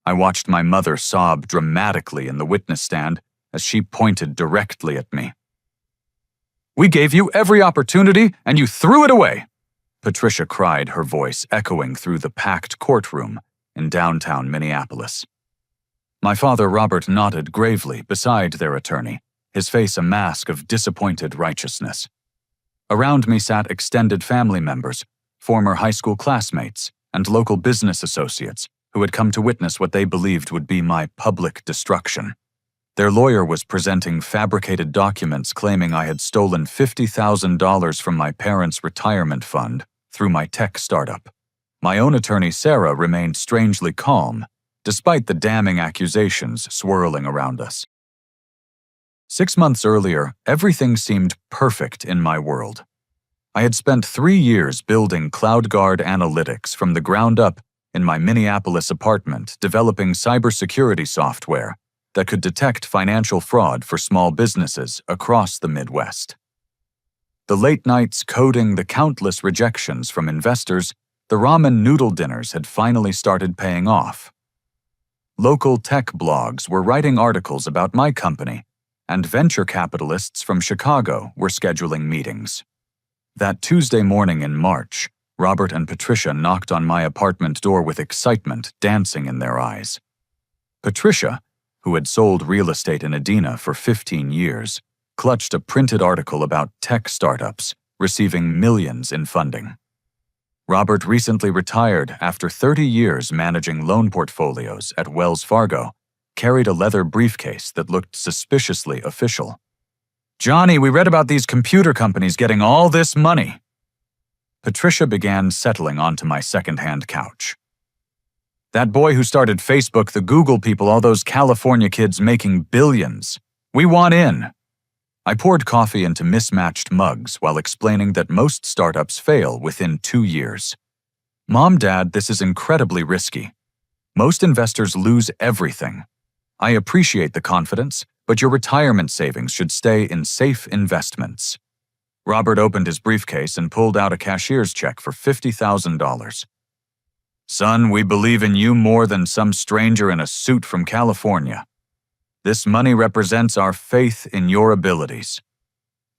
I watched my mother sob dramatically in the witness stand as she pointed directly at me. "We gave you every opportunity, and you threw it away," Patricia cried, her voice echoing through the packed courtroom in downtown Minneapolis. My father, Robert, nodded gravely beside their attorney, his face a mask of disappointed righteousness. Around me sat extended family members, former high school classmates, and local business associates who had come to witness what they believed would be my public destruction. Their lawyer was presenting fabricated documents claiming I had stolen $50,000 from my parents' retirement fund through my tech startup. My own attorney, Sarah, remained strangely calm, despite the damning accusations swirling around us. 6 months earlier, everything seemed perfect in my world. I had spent 3 years building CloudGuard analytics from the ground up in my Minneapolis apartment, developing cybersecurity software that could detect financial fraud for small businesses across the Midwest. The late nights coding the countless rejections from investors, the ramen noodle dinners had finally started paying off. Local tech blogs were writing articles about my company, and venture capitalists from Chicago were scheduling meetings. That Tuesday morning in March, Robert and Patricia knocked on my apartment door with excitement dancing in their eyes. Patricia, who had sold real estate in Edina for 15 years, clutched a printed article about tech startups receiving millions in funding. Robert recently retired after 30 years managing loan portfolios at Wells Fargo, carried a leather briefcase that looked suspiciously official. "Johnny, we read about these computer companies getting all this money." Patricia began settling onto my second-hand couch. "That boy who started Facebook, the Google people, all those California kids making billions. We want in." I poured coffee into mismatched mugs while explaining that most startups fail within 2 years. "Mom, Dad, this is incredibly risky. Most investors lose everything. I appreciate the confidence, but your retirement savings should stay in safe investments." Robert opened his briefcase and pulled out a cashier's check for $50,000. "Son, we believe in you more than some stranger in a suit from California. This money represents our faith in your abilities."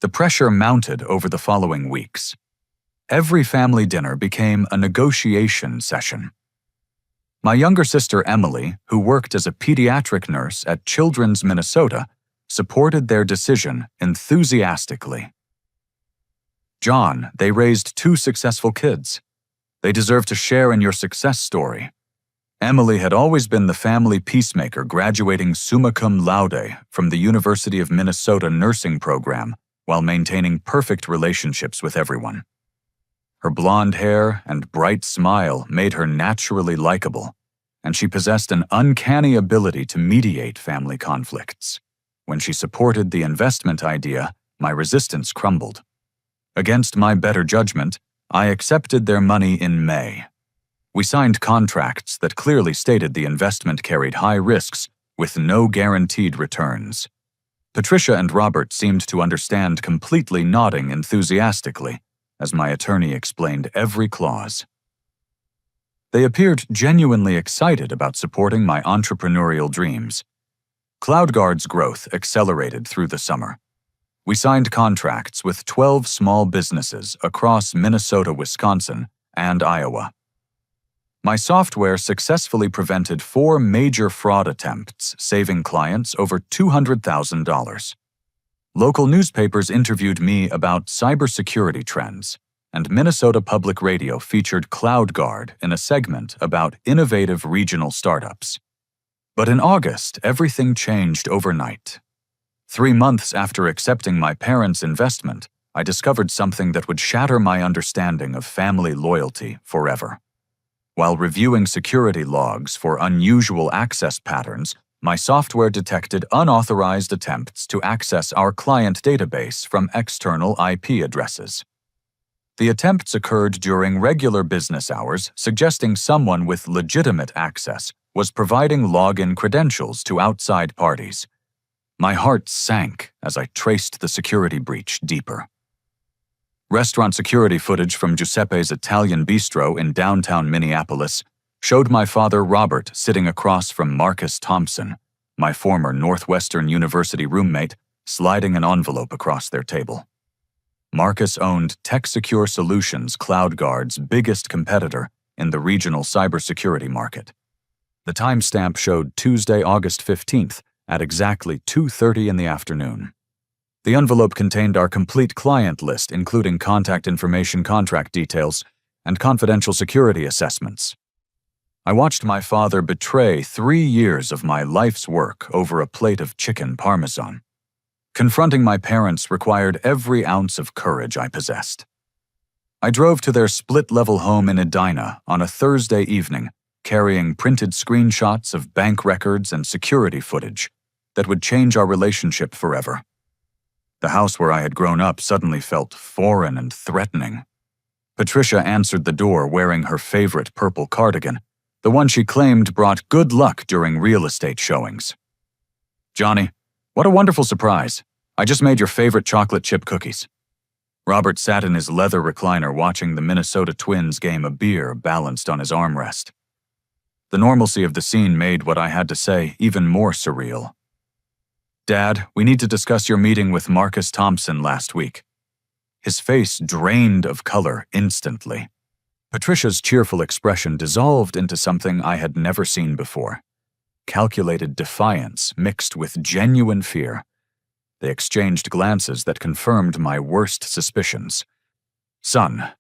The pressure mounted over the following weeks. Every family dinner became a negotiation session. My younger sister Emily, who worked as a pediatric nurse at Children's Minnesota, supported their decision enthusiastically. "John, they raised 2 successful kids. They deserve to share in your success story." Emily had always been the family peacemaker, graduating summa cum laude from the University of Minnesota nursing program while maintaining perfect relationships with everyone. Her blonde hair and bright smile made her naturally likable, and she possessed an uncanny ability to mediate family conflicts. When she supported the investment idea, my resistance crumbled. Against my better judgment, I accepted their money in May. We signed contracts that clearly stated the investment carried high risks with no guaranteed returns. Patricia and Robert seemed to understand, completely nodding enthusiastically as my attorney explained every clause. They appeared genuinely excited about supporting my entrepreneurial dreams. CloudGuard's growth accelerated through the summer. We signed contracts with 12 small businesses across Minnesota, Wisconsin, and Iowa. My software successfully prevented 4 major fraud attempts, saving clients over $200,000. Local newspapers interviewed me about cybersecurity trends, and Minnesota Public Radio featured CloudGuard in a segment about innovative regional startups. But in August, everything changed overnight. 3 months after accepting my parents' investment, I discovered something that would shatter my understanding of family loyalty forever. While reviewing security logs for unusual access patterns, my software detected unauthorized attempts to access our client database from external IP addresses. The attempts occurred during regular business hours, suggesting someone with legitimate access was providing login credentials to outside parties. My heart sank as I traced the security breach deeper. Restaurant security footage from Giuseppe's Italian Bistro in downtown Minneapolis showed my father Robert sitting across from Marcus Thompson, my former Northwestern University roommate, sliding an envelope across their table. Marcus owned TechSecure Solutions, CloudGuard's biggest competitor in the regional cybersecurity market. The timestamp showed Tuesday, August 15th at exactly 2:30 in the afternoon. The envelope contained our complete client list, including contact information, contract details, and confidential security assessments. I watched my father betray 3 years of my life's work over a plate of chicken parmesan. Confronting my parents required every ounce of courage I possessed. I drove to their split-level home in Edina on a Thursday evening, carrying printed screenshots of bank records and security footage that would change our relationship forever. The house where I had grown up suddenly felt foreign and threatening. Patricia answered the door wearing her favorite purple cardigan, the one she claimed brought good luck during real estate showings. "Johnny, what a wonderful surprise. I just made your favorite chocolate chip cookies." Robert sat in his leather recliner watching the Minnesota Twins game of beer balanced on his armrest. The normalcy of the scene made what I had to say even more surreal. "Dad, we need to discuss your meeting with Marcus Thompson last week." His face drained of color instantly. Patricia's cheerful expression dissolved into something I had never seen before. Calculated defiance mixed with genuine fear. They exchanged glances that confirmed my worst suspicions. "Son,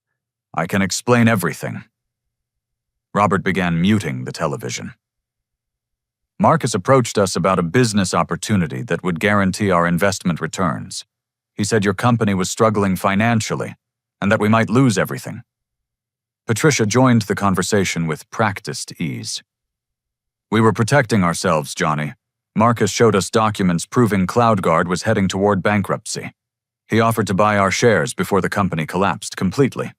I can explain everything." Robert began muting the television. "Marcus approached us about a business opportunity that would guarantee our investment returns. He said your company was struggling financially and that we might lose everything." Patricia joined the conversation with practiced ease. "We were protecting ourselves, Johnny. Marcus showed us documents proving CloudGuard was heading toward bankruptcy. He offered to buy our shares before the company collapsed completely."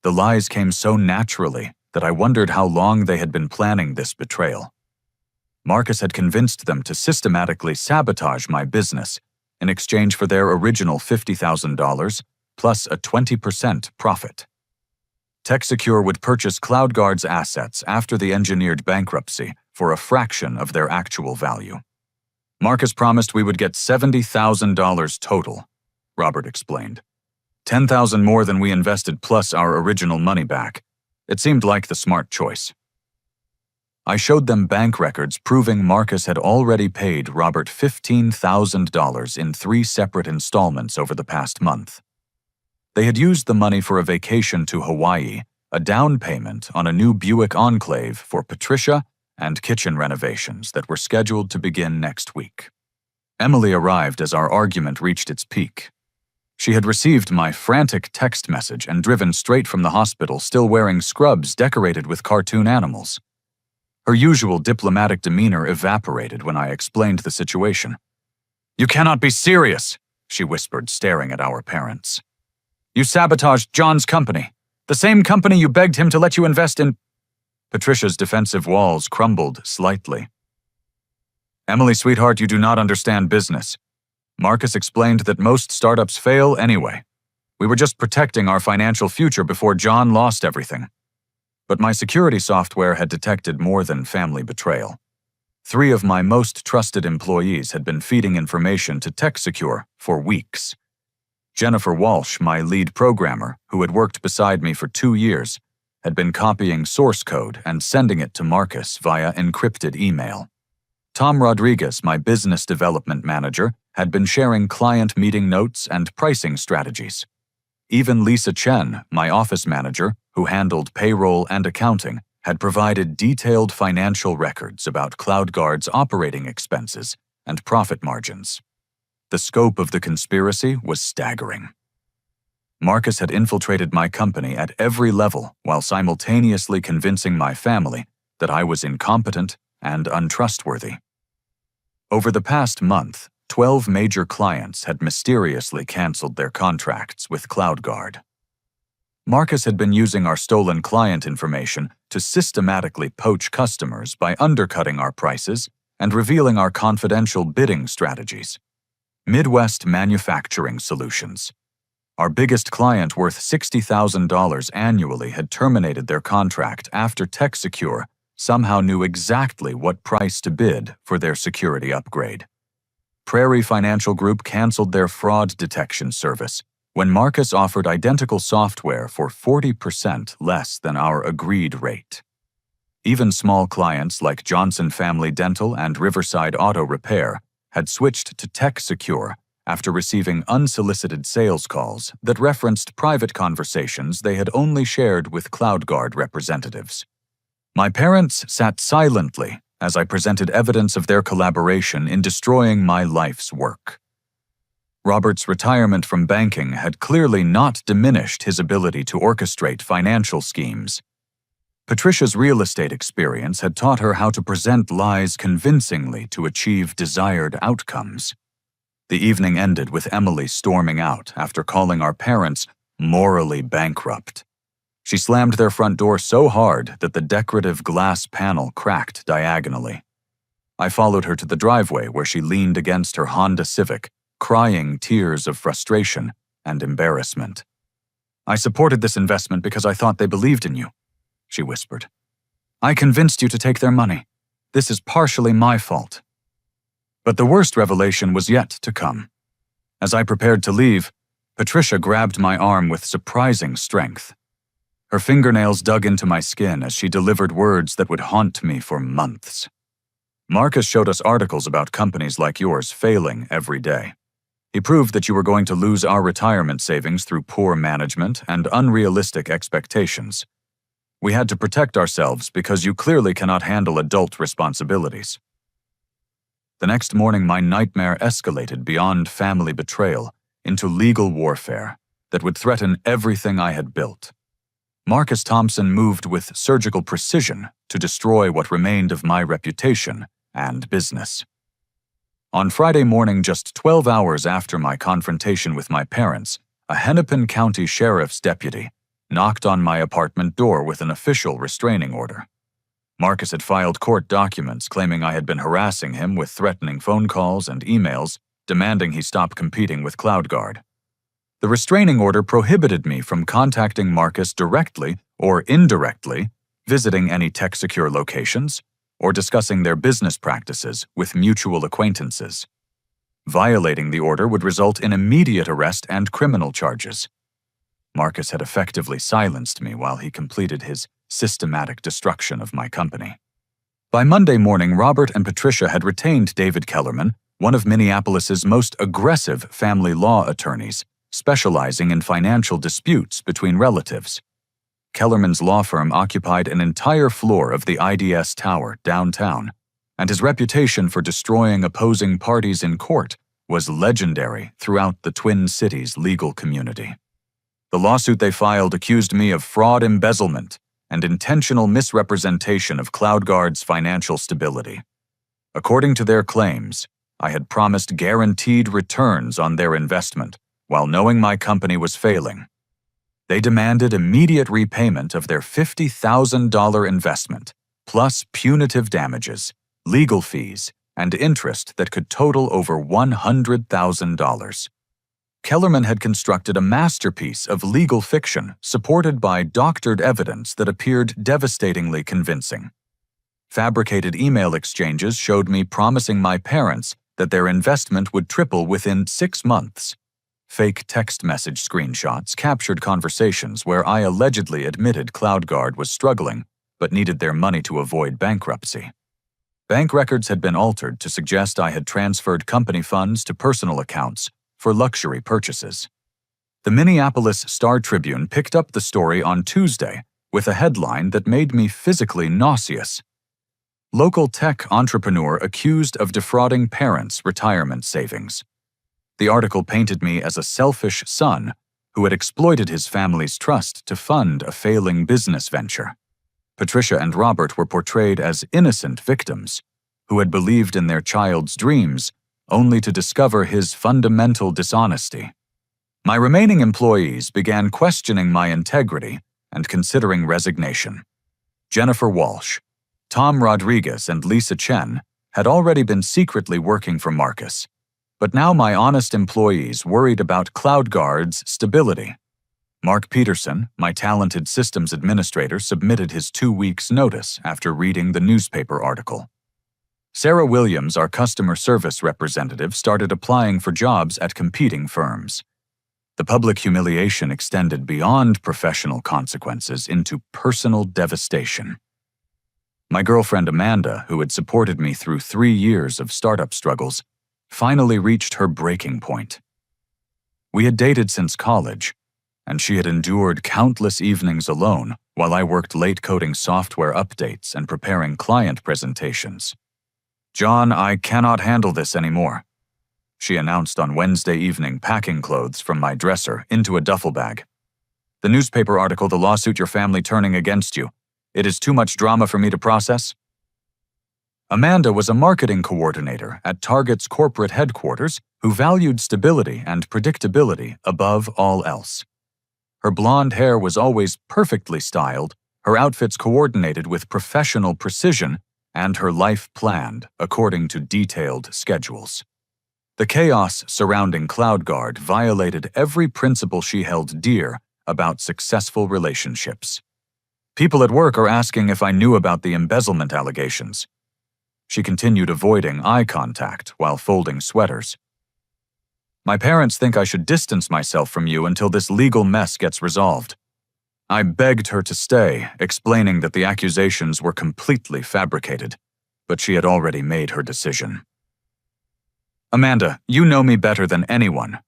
The lies came so naturally that I wondered how long they had been planning this betrayal. Marcus had convinced them to systematically sabotage my business in exchange for their original $50,000 plus a 20% profit. TechSecure would purchase CloudGuard's assets after the engineered bankruptcy for a fraction of their actual value. "Marcus promised we would get $70,000 total," Robert explained. "10,000 more than we invested plus our original money back. It seemed like the smart choice." I showed them bank records proving Marcus had already paid Robert $15,000 in 3 separate installments over the past month. They had used the money for a vacation to Hawaii, a down payment on a new Buick Enclave for Patricia, and kitchen renovations that were scheduled to begin next week. Emily arrived as our argument reached its peak. She had received my frantic text message and driven straight from the hospital still wearing scrubs decorated with cartoon animals. Her usual diplomatic demeanor evaporated when I explained the situation. "You cannot be serious," she whispered, staring at our parents. "You sabotaged John's company, the same company you begged him to let you invest in." Patricia's defensive walls crumbled slightly. "Emily, sweetheart, you do not understand business. Marcus explained that most startups fail anyway. We were just protecting our financial future before John lost everything." But my security software had detected more than family betrayal. 3 of my most trusted employees had been feeding information to TechSecure for weeks. Jennifer Walsh, my lead programmer, who had worked beside me for 2 years, had been copying source code and sending it to Marcus via encrypted email. Tom Rodriguez, my business development manager, had been sharing client meeting notes and pricing strategies. Even Lisa Chen, my office manager, who handled payroll and accounting, had provided detailed financial records about CloudGuard's operating expenses and profit margins. The scope of the conspiracy was staggering. Marcus had infiltrated my company at every level while simultaneously convincing my family that I was incompetent and untrustworthy. Over the past month, 12 major clients had mysteriously canceled their contracts with CloudGuard. Marcus had been using our stolen client information to systematically poach customers by undercutting our prices and revealing our confidential bidding strategies. Midwest Manufacturing Solutions. Our biggest client, worth $60,000 annually, had terminated their contract after TechSecure somehow knew exactly what price to bid for their security upgrade. Prairie Financial Group canceled their fraud detection service when Marcus offered identical software for 40% less than our agreed rate. Even small clients like Johnson Family Dental and Riverside Auto Repair had switched to TechSecure after receiving unsolicited sales calls that referenced private conversations they had only shared with CloudGuard representatives. My parents sat silently as I presented evidence of their collaboration in destroying my life's work. Robert's retirement from banking had clearly not diminished his ability to orchestrate financial schemes. Patricia's real estate experience had taught her how to present lies convincingly to achieve desired outcomes. The evening ended with Emily storming out after calling our parents morally bankrupt. She slammed their front door so hard that the decorative glass panel cracked diagonally. I followed her to the driveway where she leaned against her Honda Civic, crying tears of frustration and embarrassment. "I supported this investment because I thought they believed in you," she whispered. "I convinced you to take their money. This is partially my fault." But the worst revelation was yet to come. As I prepared to leave, Patricia grabbed my arm with surprising strength. Her fingernails dug into my skin as she delivered words that would haunt me for months. "Marcus showed us articles about companies like yours failing every day. He proved that you were going to lose our retirement savings through poor management and unrealistic expectations. We had to protect ourselves because you clearly cannot handle adult responsibilities." The next morning, my nightmare escalated beyond family betrayal into legal warfare that would threaten everything I had built. Marcus Thompson moved with surgical precision to destroy what remained of my reputation and business. On Friday morning, just 12 hours after my confrontation with my parents, a Hennepin County Sheriff's deputy knocked on my apartment door with an official restraining order. Marcus had filed court documents claiming I had been harassing him with threatening phone calls and emails, demanding he stop competing with CloudGuard. The restraining order prohibited me from contacting Marcus directly or indirectly, visiting any TechSecure locations, or discussing their business practices with mutual acquaintances. Violating the order would result in immediate arrest and criminal charges. Marcus had effectively silenced me while he completed his systematic destruction of my company. By Monday morning, Robert and Patricia had retained David Kellerman, one of Minneapolis's most aggressive family law attorneys, specializing in financial disputes between relatives. Kellerman's law firm occupied an entire floor of the IDS Tower downtown, and his reputation for destroying opposing parties in court was legendary throughout the Twin Cities legal community. The lawsuit they filed accused me of fraud, embezzlement, and intentional misrepresentation of CloudGuard's financial stability. According to their claims, I had promised guaranteed returns on their investment while knowing my company was failing. They demanded immediate repayment of their $50,000 investment, plus punitive damages, legal fees, and interest that could total over $100,000. Kellerman had constructed a masterpiece of legal fiction supported by doctored evidence that appeared devastatingly convincing. Fabricated email exchanges showed me promising my parents that their investment would triple within 6 months. Fake text message screenshots captured conversations where I allegedly admitted CloudGuard was struggling but needed their money to avoid bankruptcy. Bank records had been altered to suggest I had transferred company funds to personal accounts for luxury purchases. The Minneapolis Star-Tribune picked up the story on Tuesday with a headline that made me physically nauseous. Local tech entrepreneur accused of defrauding parents' retirement savings. The article painted me as a selfish son who had exploited his family's trust to fund a failing business venture. Patricia and Robert were portrayed as innocent victims who had believed in their child's dreams only to discover his fundamental dishonesty. My remaining employees began questioning my integrity and considering resignation. Jennifer Walsh, Tom Rodriguez, and Lisa Chen had already been secretly working for Marcus, but now my honest employees worried about CloudGuard's stability. Mark Peterson, my talented systems administrator, submitted his 2 weeks' notice after reading the newspaper article. Sarah Williams, our customer service representative, started applying for jobs at competing firms. The public humiliation extended beyond professional consequences into personal devastation. My girlfriend Amanda, who had supported me through 3 years of startup struggles, finally reached her breaking point. We had dated since college, and she had endured countless evenings alone while I worked late coding software updates and preparing client presentations. "John, I cannot handle this anymore," she announced on Wednesday evening, packing clothes from my dresser into a duffel bag. "The newspaper article, the lawsuit, your family turning against you. It is too much drama for me to process." Amanda was a marketing coordinator at Target's corporate headquarters who valued stability and predictability above all else. Her blonde hair was always perfectly styled, her outfits coordinated with professional precision, and her life planned according to detailed schedules. The chaos surrounding CloudGuard violated every principle she held dear about successful relationships. "People at work are asking if I knew about the embezzlement allegations." She continued avoiding eye contact while folding sweaters. "My parents think I should distance myself from you until this legal mess gets resolved." I begged her to stay, explaining that the accusations were completely fabricated, but she had already made her decision. "Amanda, you know me better than anyone.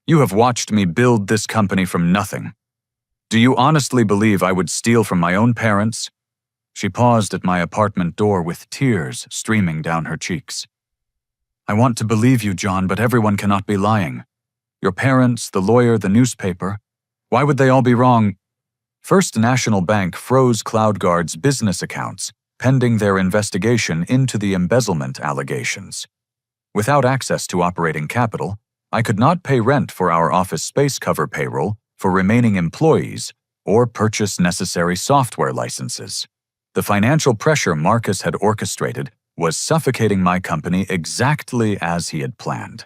You have watched me build this company from nothing. Do you honestly believe I would steal from my own parents?" She paused at my apartment door with tears streaming down her cheeks. "I want to believe you, John, but everyone cannot be lying. Your parents, the lawyer, the newspaper. Why would they all be wrong?" First National Bank froze CloudGuard's business accounts, pending their investigation into the embezzlement allegations. Without access to operating capital, I could not pay rent for our office space, cover payroll for remaining employees, or purchase necessary software licenses. The financial pressure Marcus had orchestrated was suffocating my company exactly as he had planned.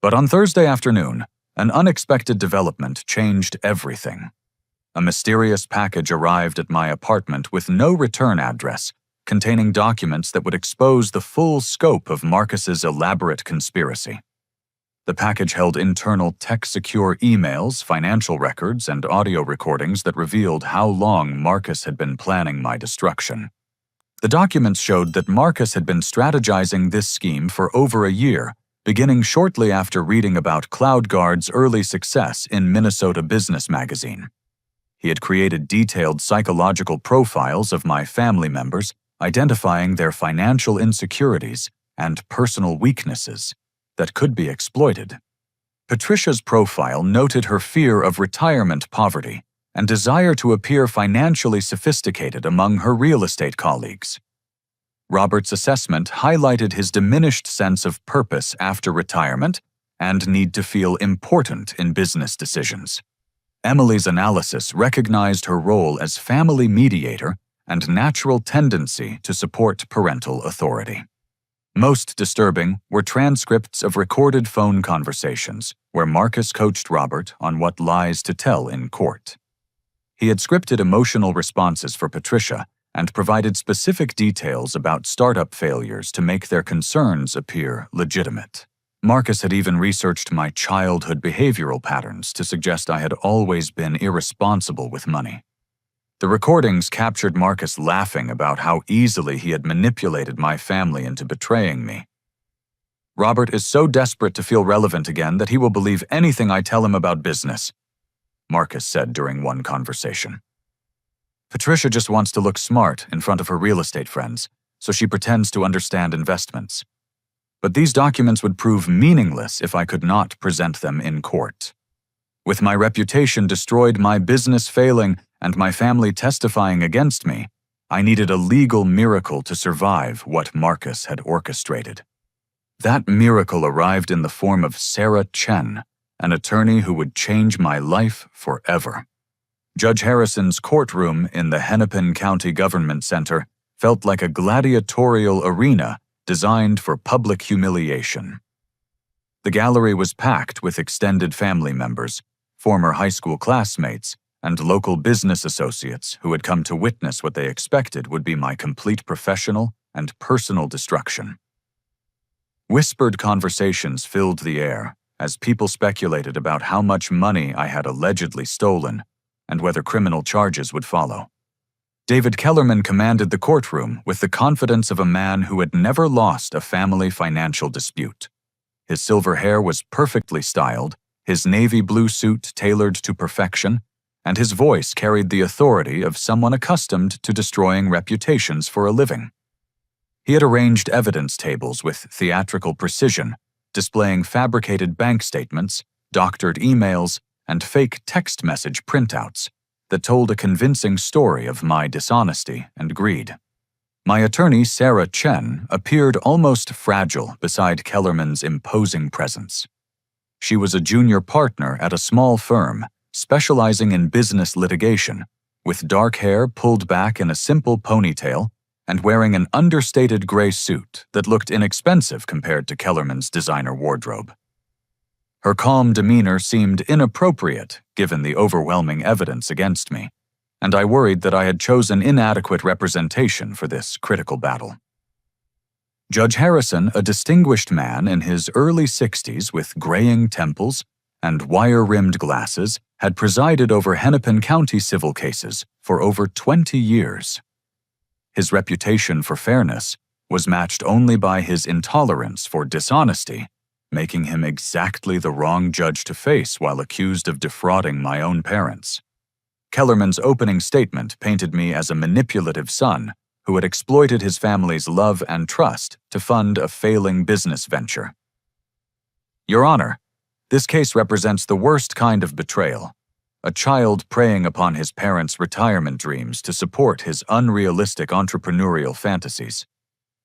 But on Thursday afternoon, an unexpected development changed everything. A mysterious package arrived at my apartment with no return address, containing documents that would expose the full scope of Marcus's elaborate conspiracy. The package held internal tech-secure emails, financial records, and audio recordings that revealed how long Marcus had been planning my destruction. The documents showed that Marcus had been strategizing this scheme for over a year, beginning shortly after reading about CloudGuard's early success in Minnesota Business Magazine. He had created detailed psychological profiles of my family members, identifying their financial insecurities and personal weaknesses that could be exploited. Patricia's profile noted her fear of retirement poverty and desire to appear financially sophisticated among her real estate colleagues. Robert's assessment highlighted his diminished sense of purpose after retirement and need to feel important in business decisions. Emily's analysis recognized her role as family mediator and natural tendency to support parental authority. Most disturbing were transcripts of recorded phone conversations where Marcus coached Robert on what lies to tell in court. He had scripted emotional responses for Patricia and provided specific details about startup failures to make their concerns appear legitimate. Marcus had even researched my childhood behavioral patterns to suggest I had always been irresponsible with money. The recordings captured Marcus laughing about how easily he had manipulated my family into betraying me. "Robert is so desperate to feel relevant again that he will believe anything I tell him about business," Marcus said during one conversation. "Patricia just wants to look smart in front of her real estate friends, so she pretends to understand investments. But these documents would prove meaningless if I could not present them in court. With my reputation destroyed, my business failing, and my family testifying against me, I needed a legal miracle to survive what Marcus had orchestrated. That miracle arrived in the form of Sarah Chen, an attorney who would change my life forever. Judge Harrison's courtroom in the Hennepin County Government Center felt like a gladiatorial arena designed for public humiliation. The gallery was packed with extended family members, former high school classmates, and local business associates who had come to witness what they expected would be my complete professional and personal destruction. Whispered conversations filled the air as people speculated about how much money I had allegedly stolen and whether criminal charges would follow. David Kellerman commanded the courtroom with the confidence of a man who had never lost a family financial dispute. His silver hair was perfectly styled, his navy blue suit tailored to perfection, and his voice carried the authority of someone accustomed to destroying reputations for a living. He had arranged evidence tables with theatrical precision, displaying fabricated bank statements, doctored emails, and fake text message printouts that told a convincing story of my dishonesty and greed. My attorney, Sarah Chen, appeared almost fragile beside Kellerman's imposing presence. She was a junior partner at a small firm specializing in business litigation, with dark hair pulled back in a simple ponytail and wearing an understated gray suit that looked inexpensive compared to Kellerman's designer wardrobe. Her calm demeanor seemed inappropriate given the overwhelming evidence against me, and I worried that I had chosen inadequate representation for this critical battle. Judge Harrison, a distinguished man in his early 60s with graying temples and wire-rimmed glasses, had presided over Hennepin County civil cases for over 20 years. His reputation for fairness was matched only by his intolerance for dishonesty, making him exactly the wrong judge to face while accused of defrauding my own parents. Kellerman's opening statement painted me as a manipulative son who had exploited his family's love and trust to fund a failing business venture. Your Honor, this case represents the worst kind of betrayal, a child preying upon his parents' retirement dreams to support his unrealistic entrepreneurial fantasies.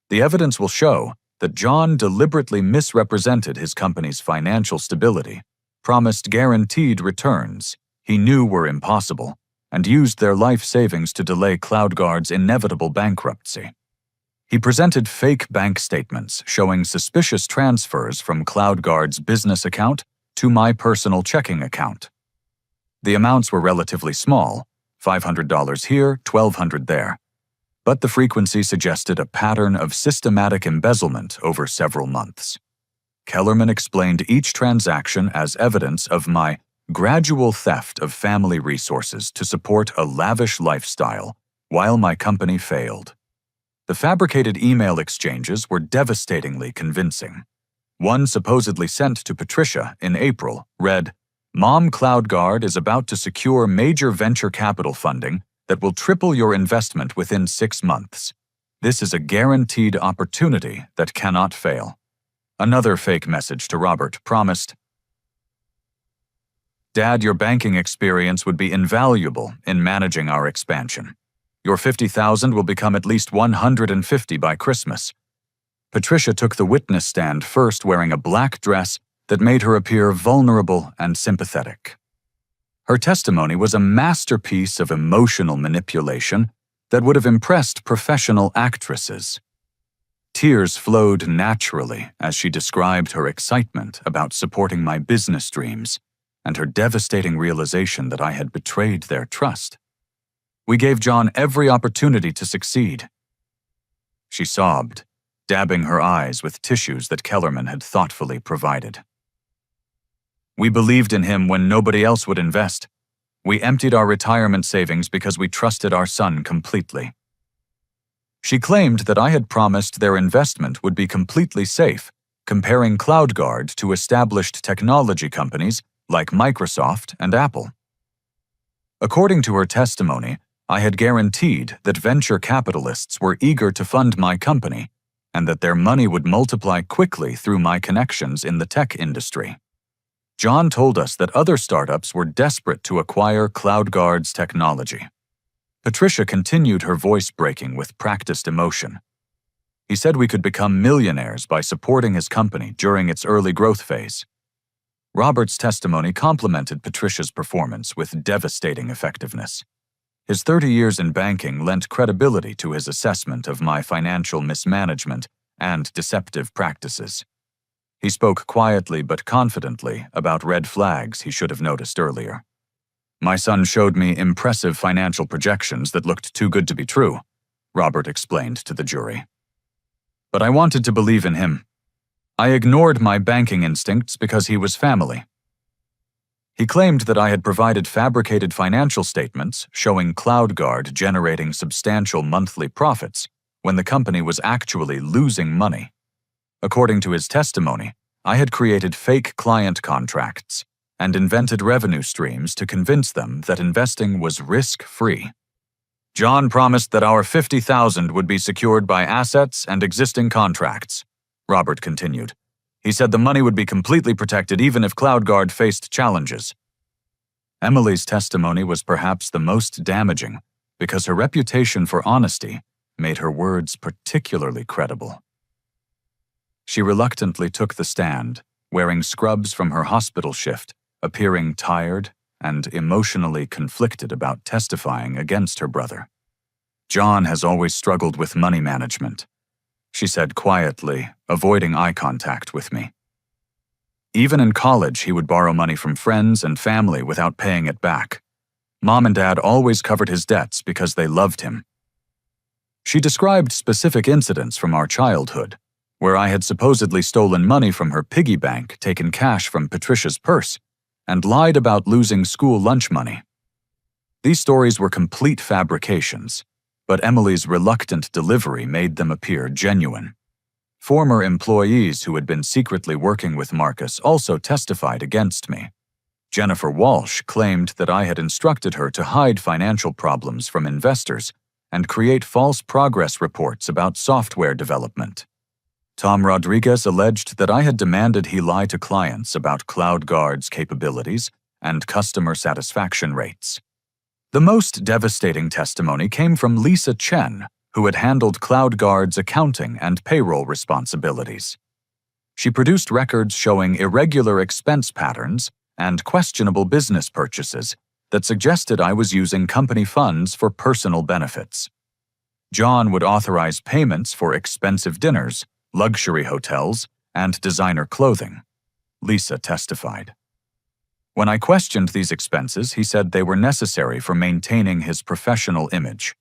The evidence will show that John deliberately misrepresented his company's financial stability, promised guaranteed returns he knew were impossible, and used their life savings to delay CloudGuard's inevitable bankruptcy. He presented fake bank statements showing suspicious transfers from CloudGuard's business account to my personal checking account. The amounts were relatively small, $500 here, $1,200 there, but the frequency suggested a pattern of systematic embezzlement over several months. Kellerman explained each transaction as evidence of my gradual theft of family resources to support a lavish lifestyle while my company failed. The fabricated email exchanges were devastatingly convincing. One supposedly sent to Patricia in April read, "Mom, CloudGuard is about to secure major venture capital funding that will triple your investment within 6 months. This is a guaranteed opportunity that cannot fail." Another fake message to Robert promised, "Dad, your banking experience would be invaluable in managing our expansion. Your $50,000 will become at least $150 by Christmas." Patricia took the witness stand first wearing a black dress that made her appear vulnerable and sympathetic. Her testimony was a masterpiece of emotional manipulation that would have impressed professional actresses. Tears flowed naturally as she described her excitement about supporting my business dreams and her devastating realization that I had betrayed their trust. "We gave John every opportunity to succeed." She sobbed, dabbing her eyes with tissues that Kellerman had thoughtfully provided. "We believed in him when nobody else would invest. We emptied our retirement savings because we trusted our son completely." She claimed that I had promised their investment would be completely safe, comparing CloudGuard to established technology companies like Microsoft and Apple. According to her testimony, I had guaranteed that venture capitalists were eager to fund my company and that their money would multiply quickly through my connections in the tech industry. John told us that other startups were desperate to acquire CloudGuard's technology. Patricia continued, her voice breaking with practiced emotion. "He said we could become millionaires by supporting his company during its early growth phase." Robert's testimony complemented Patricia's performance with devastating effectiveness. His 30 years in banking lent credibility to his assessment of my financial mismanagement and deceptive practices. He spoke quietly but confidently about red flags he should have noticed earlier. "My son showed me impressive financial projections that looked too good to be true," Robert explained to the jury. "But I wanted to believe in him. I ignored my banking instincts because he was family." He claimed that I had provided fabricated financial statements showing CloudGuard generating substantial monthly profits when the company was actually losing money. According to his testimony, I had created fake client contracts and invented revenue streams to convince them that investing was risk-free. "John promised that our $50,000 would be secured by assets and existing contracts," Robert continued. "He said the money would be completely protected even if CloudGuard faced challenges." Emily's testimony was perhaps the most damaging because her reputation for honesty made her words particularly credible. She reluctantly took the stand, wearing scrubs from her hospital shift, appearing tired and emotionally conflicted about testifying against her brother. "John has always struggled with money management," she said quietly, avoiding eye contact with me. "Even in college, he would borrow money from friends and family without paying it back. Mom and Dad always covered his debts because they loved him." She described specific incidents from our childhood, where I had supposedly stolen money from her piggy bank, taken cash from Patricia's purse, and lied about losing school lunch money. These stories were complete fabrications, but Emily's reluctant delivery made them appear genuine. Former employees who had been secretly working with Marcus also testified against me. Jennifer Walsh claimed that I had instructed her to hide financial problems from investors and create false progress reports about software development. Tom Rodriguez alleged that I had demanded he lie to clients about CloudGuard's capabilities and customer satisfaction rates. The most devastating testimony came from Lisa Chen, who had handled CloudGuard's accounting and payroll responsibilities. She produced records showing irregular expense patterns and questionable business purchases that suggested I was using company funds for personal benefits. John would authorize payments for expensive dinners, luxury hotels, and designer clothing, Lisa testified. When I questioned these expenses, he said they were necessary for maintaining his professional image.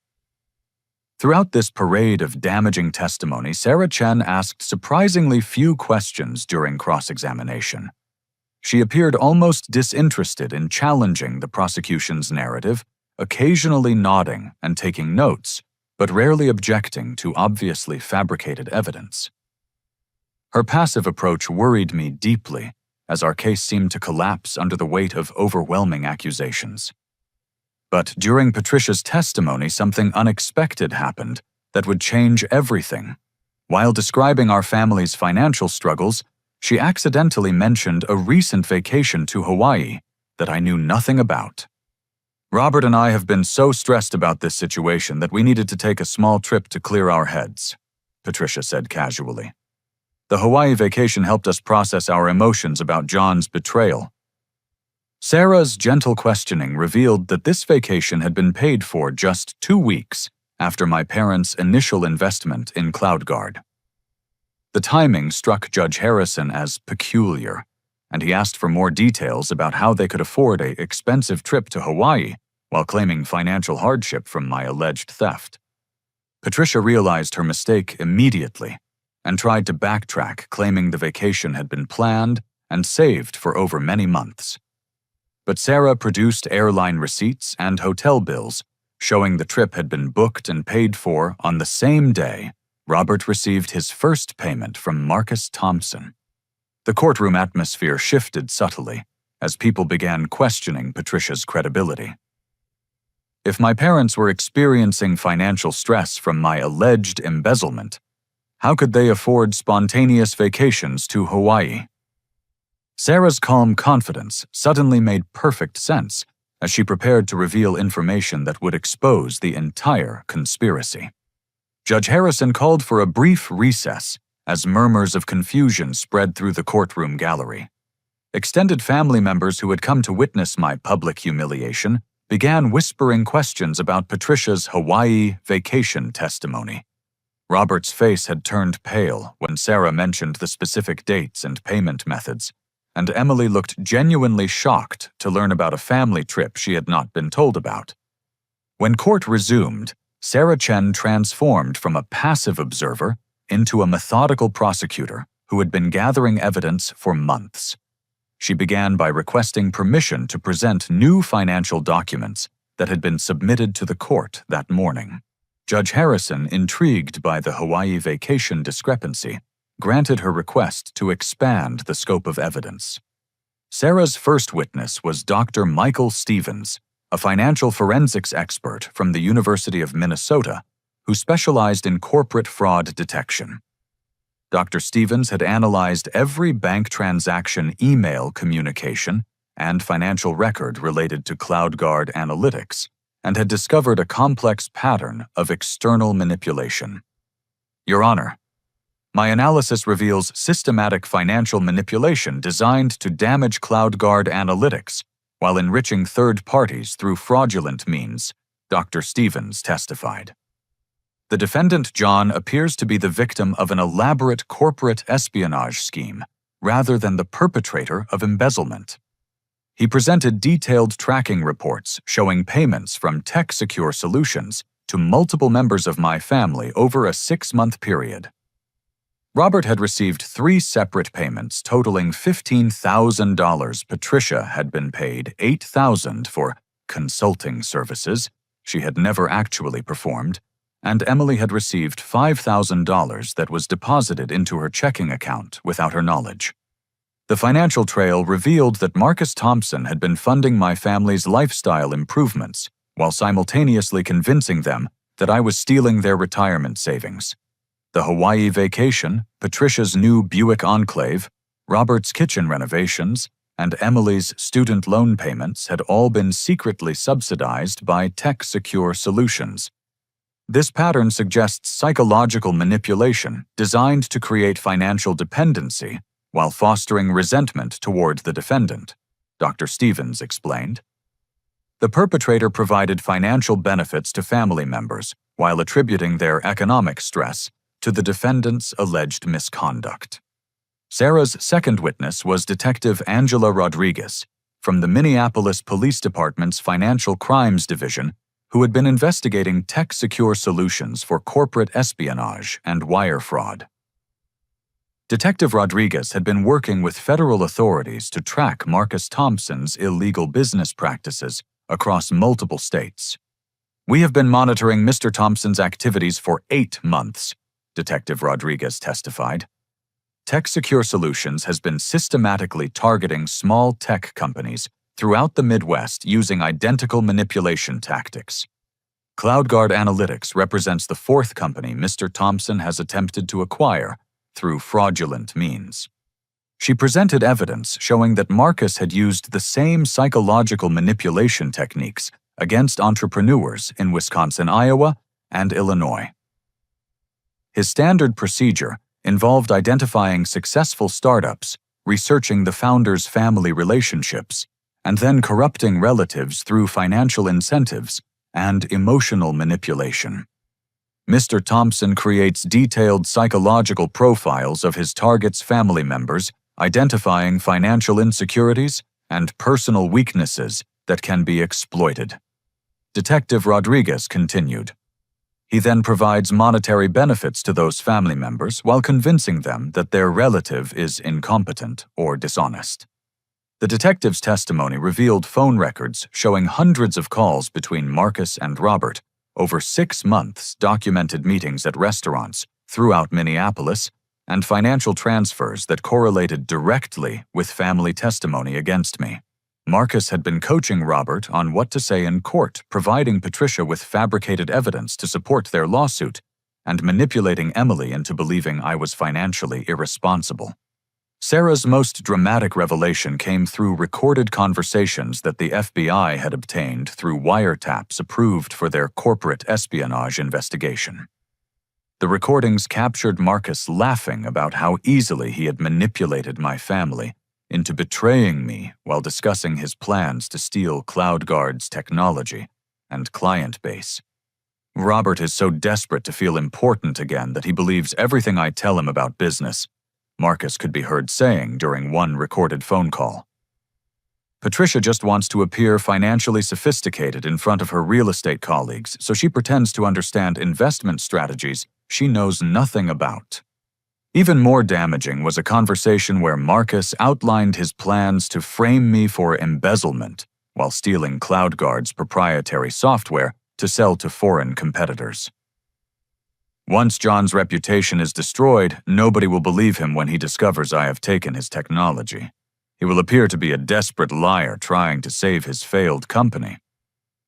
Throughout this parade of damaging testimony, Sarah Chen asked surprisingly few questions during cross-examination. She appeared almost disinterested in challenging the prosecution's narrative, occasionally nodding and taking notes, but rarely objecting to obviously fabricated evidence. Her passive approach worried me deeply, as our case seemed to collapse under the weight of overwhelming accusations. But during Patricia's testimony, something unexpected happened that would change everything. While describing our family's financial struggles, she accidentally mentioned a recent vacation to Hawaii that I knew nothing about. "Robert and I have been so stressed about this situation that we needed to take a small trip to clear our heads," Patricia said casually. "The Hawaii vacation helped us process our emotions about John's betrayal." Sarah's gentle questioning revealed that this vacation had been paid for just 2 weeks after my parents' initial investment in CloudGuard. The timing struck Judge Harrison as peculiar, and he asked for more details about how they could afford an expensive trip to Hawaii while claiming financial hardship from my alleged theft. Patricia realized her mistake immediately and tried to backtrack, claiming the vacation had been planned and saved for over many months. But Sarah produced airline receipts and hotel bills, showing the trip had been booked and paid for on the same day Robert received his first payment from Marcus Thompson. The courtroom atmosphere shifted subtly as people began questioning Patricia's credibility. If my parents were experiencing financial stress from my alleged embezzlement, how could they afford spontaneous vacations to Hawaii? Sarah's calm confidence suddenly made perfect sense as she prepared to reveal information that would expose the entire conspiracy. Judge Harrison called for a brief recess as murmurs of confusion spread through the courtroom gallery. Extended family members who had come to witness my public humiliation began whispering questions about Patricia's Hawaii vacation testimony. Robert's face had turned pale when Sarah mentioned the specific dates and payment methods, and Emily looked genuinely shocked to learn about a family trip she had not been told about. When court resumed, Sarah Chen transformed from a passive observer into a methodical prosecutor who had been gathering evidence for months. She began by requesting permission to present new financial documents that had been submitted to the court that morning. Judge Harrison, intrigued by the Hawaii vacation discrepancy, granted her request to expand the scope of evidence. Sarah's first witness was Dr. Michael Stevens, a financial forensics expert from the University of Minnesota who specialized in corporate fraud detection. Dr. Stevens had analyzed every bank transaction email communication and financial record related to CloudGuard analytics, and had discovered a complex pattern of external manipulation. Your Honor, my analysis reveals systematic financial manipulation designed to damage CloudGuard analytics while enriching third parties through fraudulent means, Dr. Stevens testified. The defendant, John, appears to be the victim of an elaborate corporate espionage scheme rather than the perpetrator of embezzlement. He presented detailed tracking reports showing payments from TechSecure Solutions to multiple members of my family over a 6-month period. Robert had received 3 separate payments totaling $15,000. Patricia had been paid $8,000 for consulting services she had never actually performed, and Emily had received $5,000 that was deposited into her checking account without her knowledge. The financial trail revealed that Marcus Thompson had been funding my family's lifestyle improvements while simultaneously convincing them that I was stealing their retirement savings. The Hawaii vacation, Patricia's new Buick Enclave, Robert's kitchen renovations, and Emily's student loan payments had all been secretly subsidized by TechSecure Solutions. This pattern suggests psychological manipulation designed to create financial dependency while fostering resentment toward the defendant, Dr. Stevens explained. The perpetrator provided financial benefits to family members while attributing their economic stress to the defendant's alleged misconduct. Sarah's second witness was Detective Angela Rodriguez from the Minneapolis Police Department's Financial Crimes Division, who had been investigating TechSecure Solutions for corporate espionage and wire fraud. Detective Rodriguez had been working with federal authorities to track Marcus Thompson's illegal business practices across multiple states. We have been monitoring Mr. Thompson's activities for 8 months, Detective Rodriguez testified. TechSecure Solutions has been systematically targeting small tech companies throughout the Midwest using identical manipulation tactics. CloudGuard Analytics represents the 4th company Mr. Thompson has attempted to acquire through fraudulent means. She presented evidence showing that Marcus had used the same psychological manipulation techniques against entrepreneurs in Wisconsin, Iowa, and Illinois. His standard procedure involved identifying successful startups, researching the founders' family relationships, and then corrupting relatives through financial incentives and emotional manipulation. Mr. Thompson creates detailed psychological profiles of his target's family members, identifying financial insecurities and personal weaknesses that can be exploited. Detective Rodriguez continued. He then provides monetary benefits to those family members while convincing them that their relative is incompetent or dishonest. The detective's testimony revealed phone records showing hundreds of calls between Marcus and Robert over 6 months, documented meetings at restaurants throughout Minneapolis, and financial transfers that correlated directly with family testimony against me. Marcus had been coaching Robert on what to say in court, providing Patricia with fabricated evidence to support their lawsuit, and manipulating Emily into believing I was financially irresponsible. Sarah's most dramatic revelation came through recorded conversations that the FBI had obtained through wiretaps approved for their corporate espionage investigation. The recordings captured Marcus laughing about how easily he had manipulated my family into betraying me while discussing his plans to steal CloudGuard's technology and client base. Robert is so desperate to feel important again that he believes everything I tell him about business, Marcus could be heard saying during one recorded phone call. Patricia just wants to appear financially sophisticated in front of her real estate colleagues, so she pretends to understand investment strategies she knows nothing about. Even more damaging was a conversation where Marcus outlined his plans to frame me for embezzlement while stealing CloudGuard's proprietary software to sell to foreign competitors. Once John's reputation is destroyed, nobody will believe him when he discovers I have taken his technology. He will appear to be a desperate liar trying to save his failed company.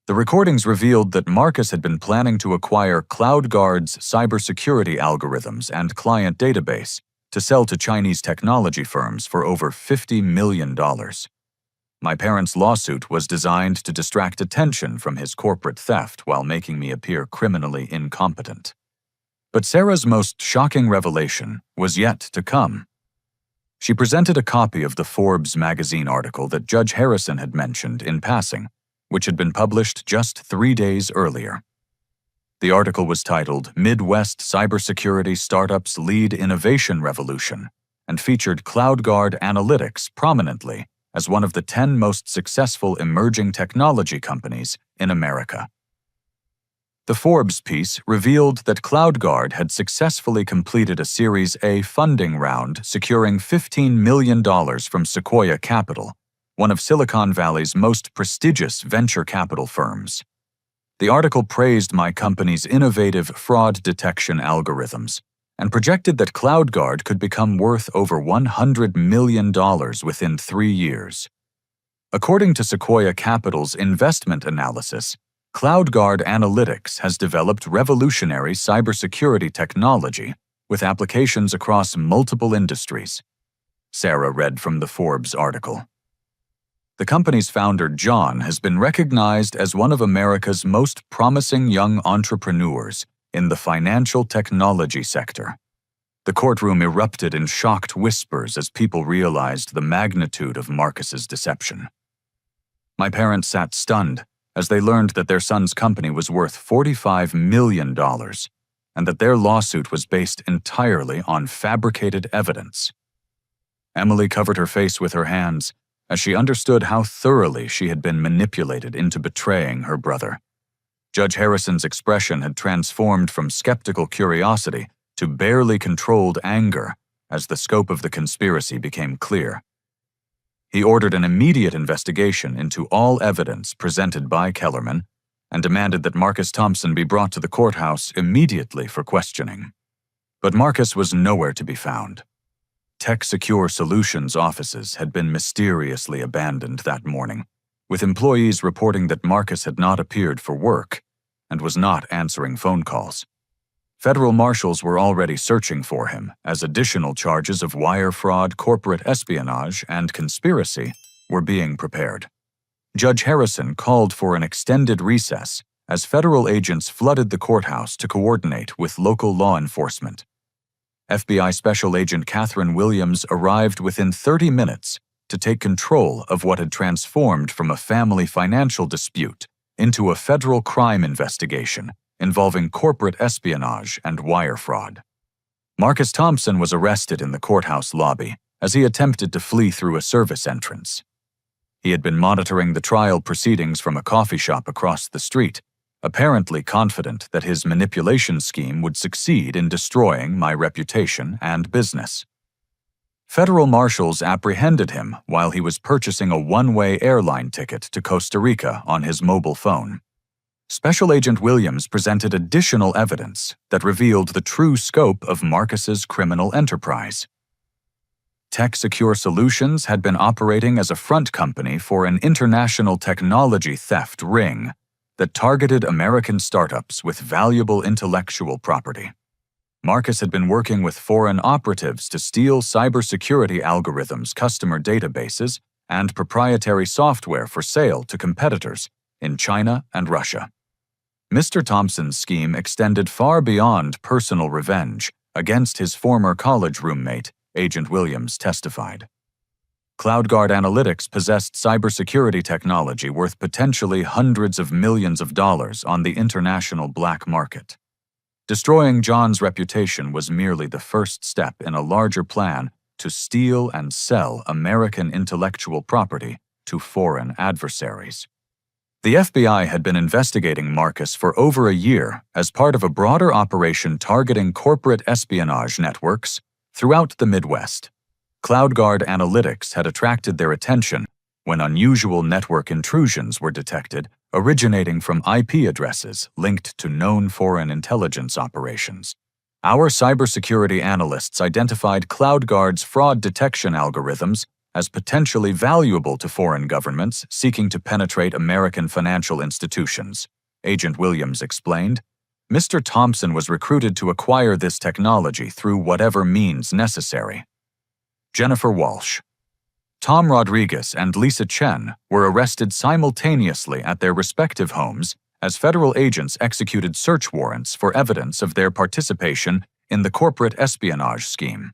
The recordings revealed that Marcus had been planning to acquire CloudGuard's cybersecurity algorithms and client database to sell to Chinese technology firms for over $50 million. My parents' lawsuit was designed to distract attention from his corporate theft while making me appear criminally incompetent. But Sarah's most shocking revelation was yet to come. She presented a copy of the Forbes magazine article that Judge Harrison had mentioned in passing, which had been published just 3 days earlier. The article was titled "Midwest Cybersecurity Startups Lead Innovation Revolution" and featured CloudGuard Analytics prominently as one of the 10 most successful emerging technology companies in America. The Forbes piece revealed that CloudGuard had successfully completed a Series A funding round securing $15 million from Sequoia Capital, one of Silicon Valley's most prestigious venture capital firms. The article praised my company's innovative fraud detection algorithms and projected that CloudGuard could become worth over $100 million within 3 years. According to Sequoia Capital's investment analysis, CloudGuard Analytics has developed revolutionary cybersecurity technology with applications across multiple industries. Sarah read from the Forbes article. The company's founder, John, has been recognized as one of America's most promising young entrepreneurs in the financial technology sector. The courtroom erupted in shocked whispers as people realized the magnitude of Marcus's deception. My parents sat stunned as they learned that their son's company was worth $45 million and that their lawsuit was based entirely on fabricated evidence. Emily covered her face with her hands as she understood how thoroughly she had been manipulated into betraying her brother. Judge Harrison's expression had transformed from skeptical curiosity to barely controlled anger as the scope of the conspiracy became clear. He ordered an immediate investigation into all evidence presented by Kellerman and demanded that Marcus Thompson be brought to the courthouse immediately for questioning. But Marcus was nowhere to be found. Tech Secure Solutions offices had been mysteriously abandoned that morning, with employees reporting that Marcus had not appeared for work and was not answering phone calls. Federal marshals were already searching for him, as additional charges of wire fraud, corporate espionage, and conspiracy were being prepared. Judge Harrison called for an extended recess as federal agents flooded the courthouse to coordinate with local law enforcement. FBI Special Agent Catherine Williams arrived within 30 minutes to take control of what had transformed from a family financial dispute into a federal crime investigation involving corporate espionage and wire fraud. Marcus Thompson was arrested in the courthouse lobby as he attempted to flee through a service entrance. He had been monitoring the trial proceedings from a coffee shop across the street, apparently confident that his manipulation scheme would succeed in destroying my reputation and business. Federal marshals apprehended him while he was purchasing a one-way airline ticket to Costa Rica on his mobile phone. Special Agent Williams presented additional evidence that revealed the true scope of Marcus's criminal enterprise. Tech Secure Solutions had been operating as a front company for an international technology theft ring that targeted American startups with valuable intellectual property. Marcus had been working with foreign operatives to steal cybersecurity algorithms, customer databases, and proprietary software for sale to competitors in China and Russia. Mr. Thompson's scheme extended far beyond personal revenge against his former college roommate, Agent Williams testified. CloudGuard Analytics possessed cybersecurity technology worth potentially hundreds of millions of dollars on the international black market. Destroying John's reputation was merely the first step in a larger plan to steal and sell American intellectual property to foreign adversaries. The FBI had been investigating Marcus for over a year as part of a broader operation targeting corporate espionage networks throughout the Midwest. CloudGuard Analytics had attracted their attention when unusual network intrusions were detected originating from IP addresses linked to known foreign intelligence operations. Our cybersecurity analysts identified CloudGuard's fraud detection algorithms as potentially valuable to foreign governments seeking to penetrate American financial institutions. Agent Williams explained, Mr. Thompson was recruited to acquire this technology through whatever means necessary. Jennifer Walsh. Tom Rodriguez and Lisa Chen were arrested simultaneously at their respective homes as federal agents executed search warrants for evidence of their participation in the corporate espionage scheme.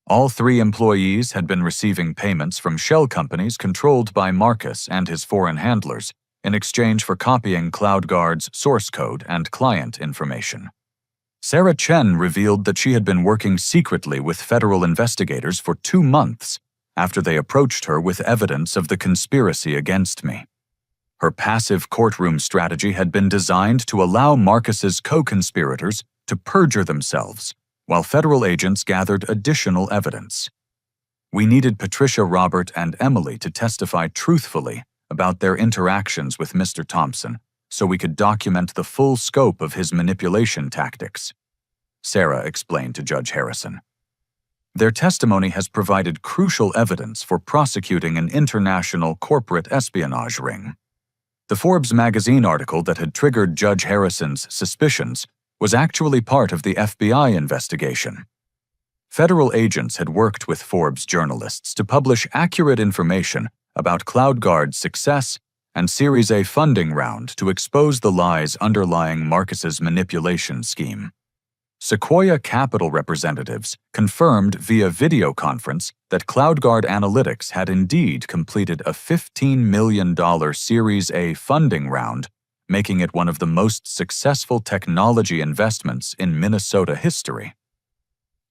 All three employees had been receiving payments from shell companies controlled by Marcus and his foreign handlers in exchange for copying CloudGuard's source code and client information. Sarah Chen revealed that she had been working secretly with federal investigators for 2 months after they approached her with evidence of the conspiracy against me. Her passive courtroom strategy had been designed to allow Marcus's co-conspirators to perjure themselves, while federal agents gathered additional evidence. We needed Patricia, Robert, and Emily to testify truthfully about their interactions with Mr. Thompson so we could document the full scope of his manipulation tactics. Sarah explained to Judge Harrison. Their testimony has provided crucial evidence for prosecuting an international corporate espionage ring. The Forbes magazine article that had triggered Judge Harrison's suspicions was actually part of the FBI investigation. Federal agents had worked with Forbes journalists to publish accurate information about CloudGuard's success and Series A funding round to expose the lies underlying Marcus's manipulation scheme. Sequoia Capital representatives confirmed via video conference that CloudGuard Analytics had indeed completed a $15 million Series A funding round, making it one of the most successful technology investments in Minnesota history.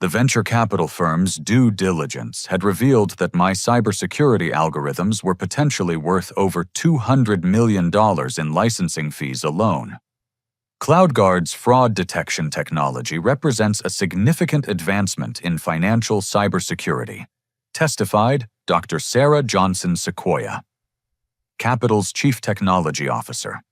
The venture capital firm's due diligence had revealed that my cybersecurity algorithms were potentially worth over $200 million in licensing fees alone. CloudGuard's fraud detection technology represents a significant advancement in financial cybersecurity, testified Dr. Sarah Johnson Sequoia, Capital's Chief Technology Officer.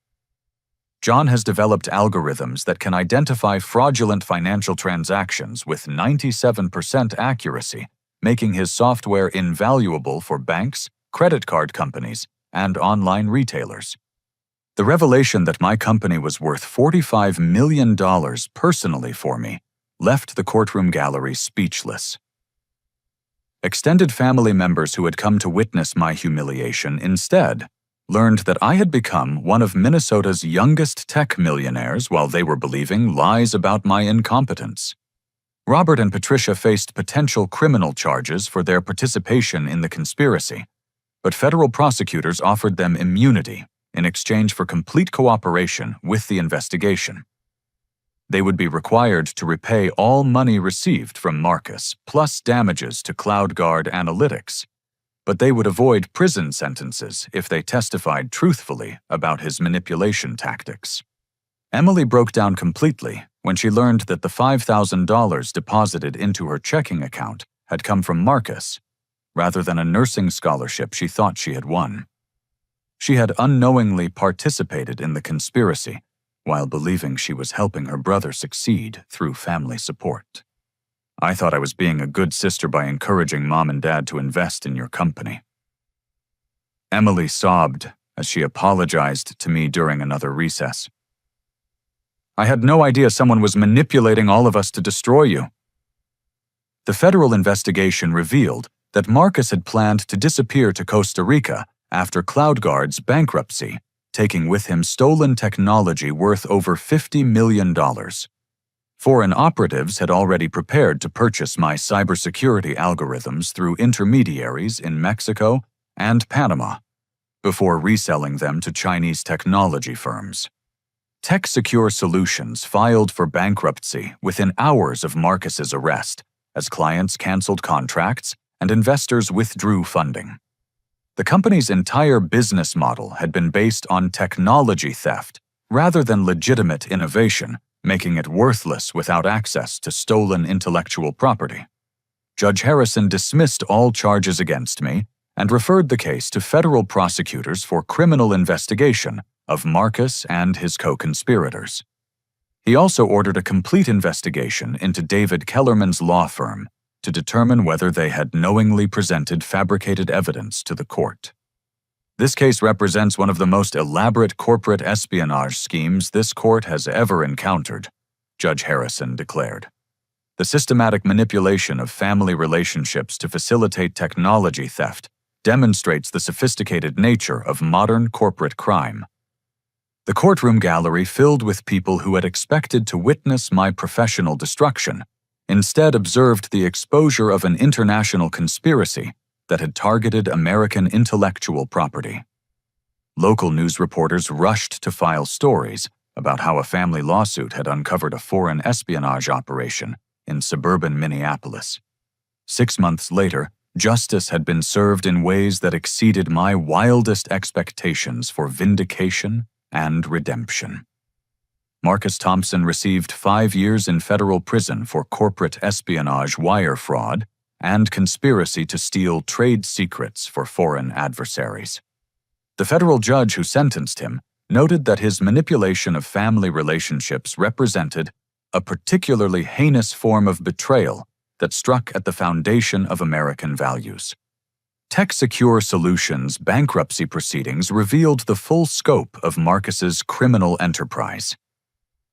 John has developed algorithms that can identify fraudulent financial transactions with 97% accuracy, making his software invaluable for banks, credit card companies, and online retailers. The revelation that my company was worth $45 million personally for me left the courtroom gallery speechless. Extended family members who had come to witness my humiliation instead learned that I had become one of Minnesota's youngest tech millionaires while they were believing lies about my incompetence. Robert and Patricia faced potential criminal charges for their participation in the conspiracy, but federal prosecutors offered them immunity in exchange for complete cooperation with the investigation. They would be required to repay all money received from Marcus, plus damages to CloudGuard Analytics, but they would avoid prison sentences if they testified truthfully about his manipulation tactics. Emily broke down completely when she learned that the $5,000 deposited into her checking account had come from Marcus, rather than a nursing scholarship she thought she had won. She had unknowingly participated in the conspiracy while believing she was helping her brother succeed through family support. I thought I was being a good sister by encouraging Mom and Dad to invest in your company. Emily sobbed as she apologized to me during another recess. I had no idea someone was manipulating all of us to destroy you. The federal investigation revealed that Marcus had planned to disappear to Costa Rica after CloudGuard's bankruptcy, taking with him stolen technology worth over $50 million. Foreign operatives had already prepared to purchase my cybersecurity algorithms through intermediaries in Mexico and Panama, before reselling them to Chinese technology firms. Tech Secure Solutions filed for bankruptcy within hours of Marcus's arrest, as clients canceled contracts and investors withdrew funding. The company's entire business model had been based on technology theft rather than legitimate innovation, making it worthless without access to stolen intellectual property. Judge Harrison dismissed all charges against me and referred the case to federal prosecutors for criminal investigation of Marcus and his co-conspirators. He also ordered a complete investigation into David Kellerman's law firm to determine whether they had knowingly presented fabricated evidence to the court. This case represents one of the most elaborate corporate espionage schemes this court has ever encountered, Judge Harrison declared. The systematic manipulation of family relationships to facilitate technology theft demonstrates the sophisticated nature of modern corporate crime. The courtroom gallery filled with people who had expected to witness my professional destruction, instead observed the exposure of an international conspiracy that had targeted American intellectual property. Local news reporters rushed to file stories about how a family lawsuit had uncovered a foreign espionage operation in suburban Minneapolis. 6 months later, justice had been served in ways that exceeded my wildest expectations for vindication and redemption. Marcus Thompson received 5 years in federal prison for corporate espionage, wire fraud, and conspiracy to steal trade secrets for foreign adversaries. The federal judge who sentenced him noted that his manipulation of family relationships represented a particularly heinous form of betrayal that struck at the foundation of American values. Tech Secure Solutions' bankruptcy proceedings revealed the full scope of Marcus's criminal enterprise.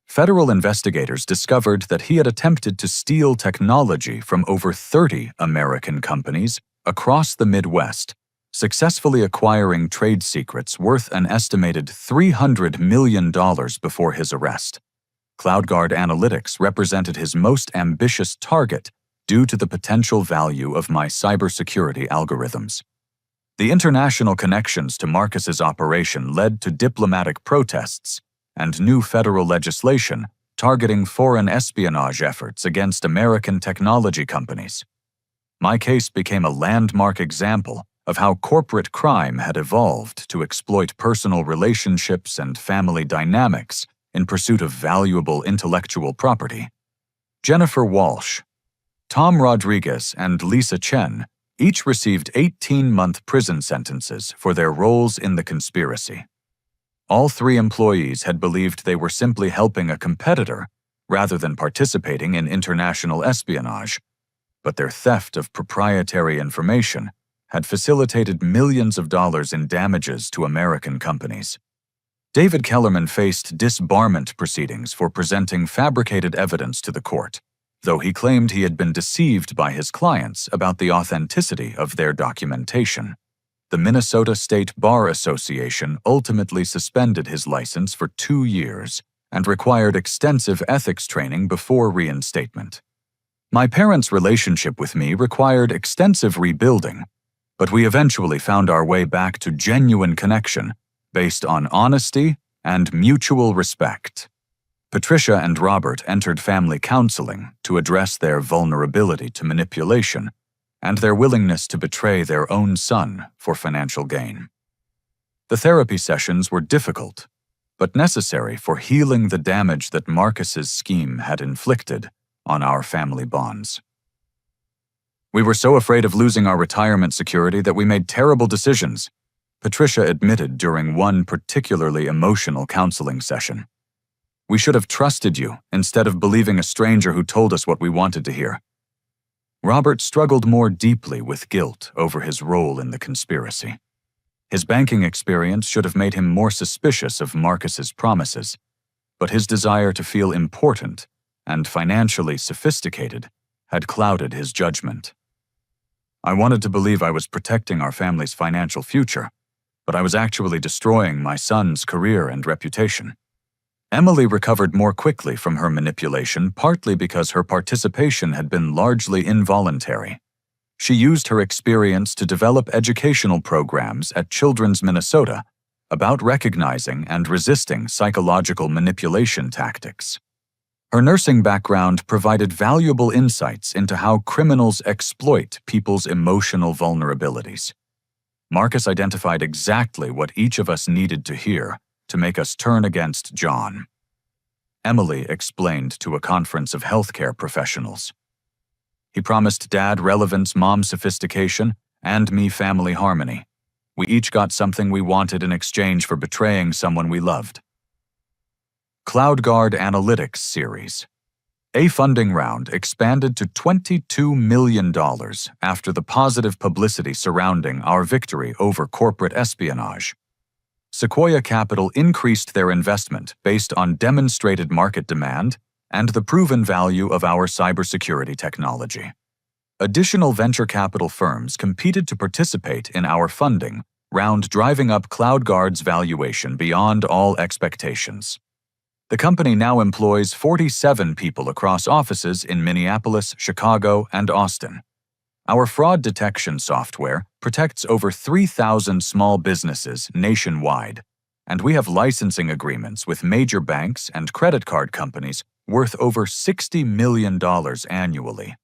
Federal investigators discovered that he had attempted to steal technology from over 30 American companies across the Midwest, successfully acquiring trade secrets worth an estimated $300 million before his arrest. CloudGuard Analytics represented his most ambitious target due to the potential value of my cybersecurity algorithms. The international connections to Marcus's operation led to diplomatic protests and new federal legislation targeting foreign espionage efforts against American technology companies. My case became a landmark example of how corporate crime had evolved to exploit personal relationships and family dynamics in pursuit of valuable intellectual property. Jennifer Walsh, Tom Rodriguez, and Lisa Chen each received 18-month prison sentences for their roles in the conspiracy. All 3 employees had believed they were simply helping a competitor rather than participating in international espionage, but their theft of proprietary information had facilitated millions of dollars in damages to American companies. David Kellerman faced disbarment proceedings for presenting fabricated evidence to the court, though he claimed he had been deceived by his clients about the authenticity of their documentation. The Minnesota State Bar Association ultimately suspended his license for 2 years and required extensive ethics training before reinstatement. My parents' relationship with me required extensive rebuilding, but we eventually found our way back to genuine connection based on honesty and mutual respect. Patricia and Robert entered family counseling to address their vulnerability to manipulation and their willingness to betray their own son for financial gain. The therapy sessions were difficult, but necessary for healing the damage that Marcus's scheme had inflicted on our family bonds. We were so afraid of losing our retirement security that we made terrible decisions, Patricia admitted during one particularly emotional counseling session. We should have trusted you instead of believing a stranger who told us what we wanted to hear. Robert struggled more deeply with guilt over his role in the conspiracy. His banking experience should have made him more suspicious of Marcus's promises, but his desire to feel important and financially sophisticated had clouded his judgment. I wanted to believe I was protecting our family's financial future, but I was actually destroying my son's career and reputation. Emily recovered more quickly from her manipulation, partly because her participation had been largely involuntary. She used her experience to develop educational programs at Children's Minnesota about recognizing and resisting psychological manipulation tactics. Her nursing background provided valuable insights into how criminals exploit people's emotional vulnerabilities. Marcus identified exactly what each of us needed to hear to make us turn against John. Emily explained to a conference of healthcare professionals. He promised Dad relevance, Mom sophistication, and me family harmony. We each got something we wanted in exchange for betraying someone we loved. CloudGuard Analytics Series. A funding round expanded to $22 million after the positive publicity surrounding our victory over corporate espionage. Sequoia Capital increased their investment based on demonstrated market demand and the proven value of our cybersecurity technology. Additional venture capital firms competed to participate in our funding round, driving up CloudGuard's valuation beyond all expectations. The company now employs 47 people across offices in Minneapolis, Chicago, and Austin. Our fraud detection software protects over 3,000 small businesses nationwide, and we have licensing agreements with major banks and credit card companies worth over $60 million annually.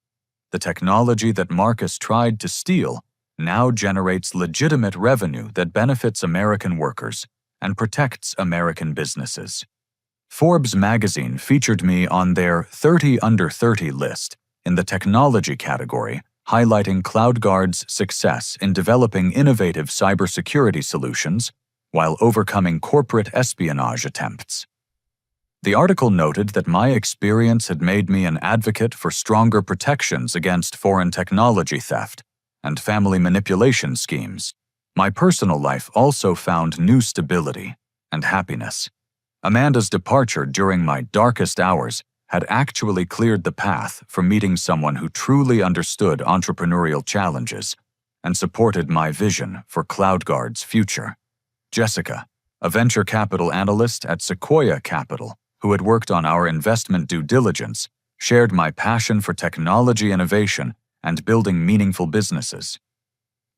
The technology that Marcus tried to steal now generates legitimate revenue that benefits American workers and protects American businesses. Forbes magazine featured me on their 30 Under 30 list in the technology category, highlighting CloudGuard's success in developing innovative cybersecurity solutions while overcoming corporate espionage attempts. The article noted that my experience had made me an advocate for stronger protections against foreign technology theft and family manipulation schemes. My personal life also found new stability and happiness. Amanda's departure during my darkest hours had actually cleared the path for meeting someone who truly understood entrepreneurial challenges and supported my vision for CloudGuard's future. Jessica, a venture capital analyst at Sequoia Capital, who had worked on our investment due diligence, shared my passion for technology innovation and building meaningful businesses.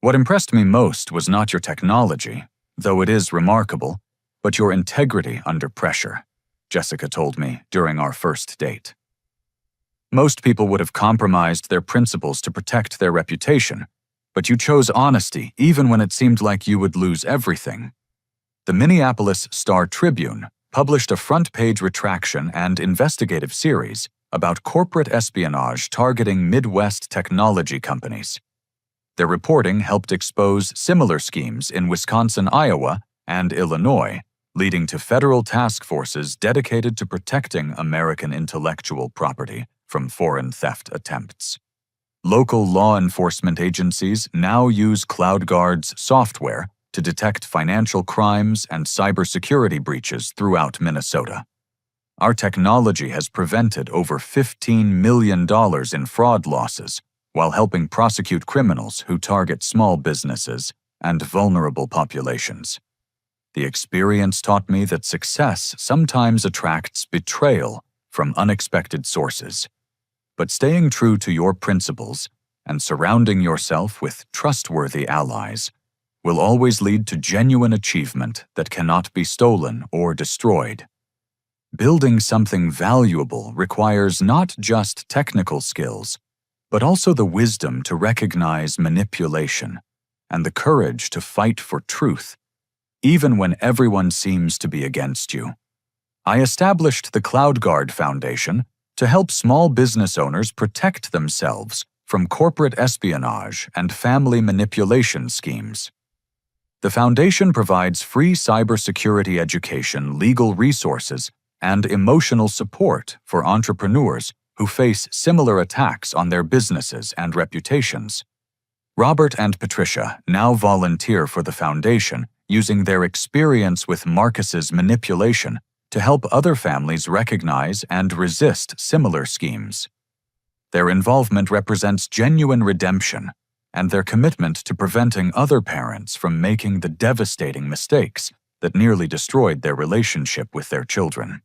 What impressed me most was not your technology, though it is remarkable, but your integrity under pressure, Jessica told me during our first date. Most people would have compromised their principles to protect their reputation, but you chose honesty even when it seemed like you would lose everything. The Minneapolis Star-Tribune published a front-page retraction and investigative series about corporate espionage targeting Midwest technology companies. Their reporting helped expose similar schemes in Wisconsin, Iowa, and Illinois, leading to federal task forces dedicated to protecting American intellectual property from foreign theft attempts. Local law enforcement agencies now use CloudGuard's software to detect financial crimes and cybersecurity breaches throughout Minnesota. Our technology has prevented over $15 million in fraud losses while helping prosecute criminals who target small businesses and vulnerable populations. The experience taught me that success sometimes attracts betrayal from unexpected sources, but staying true to your principles and surrounding yourself with trustworthy allies will always lead to genuine achievement that cannot be stolen or destroyed. Building something valuable requires not just technical skills, but also the wisdom to recognize manipulation and the courage to fight for truth, even when everyone seems to be against you. I established the CloudGuard Foundation to help small business owners protect themselves from corporate espionage and family manipulation schemes. The foundation provides free cybersecurity education, legal resources, and emotional support for entrepreneurs who face similar attacks on their businesses and reputations. Robert and Patricia now volunteer for the foundation, using their experience with Marcus's manipulation to help other families recognize and resist similar schemes. Their involvement represents genuine redemption and their commitment to preventing other parents from making the devastating mistakes that nearly destroyed their relationship with their children.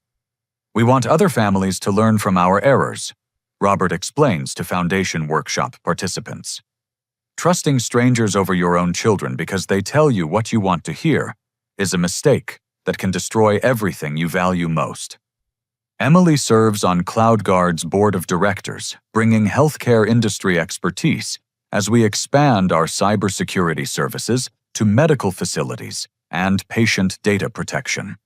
We want other families to learn from our errors, Robert explains to Foundation Workshop participants. Trusting strangers over your own children because they tell you what you want to hear is a mistake that can destroy everything you value most. Emily serves on CloudGuard's board of directors, bringing healthcare industry expertise as we expand our cybersecurity services to medical facilities and patient data protection.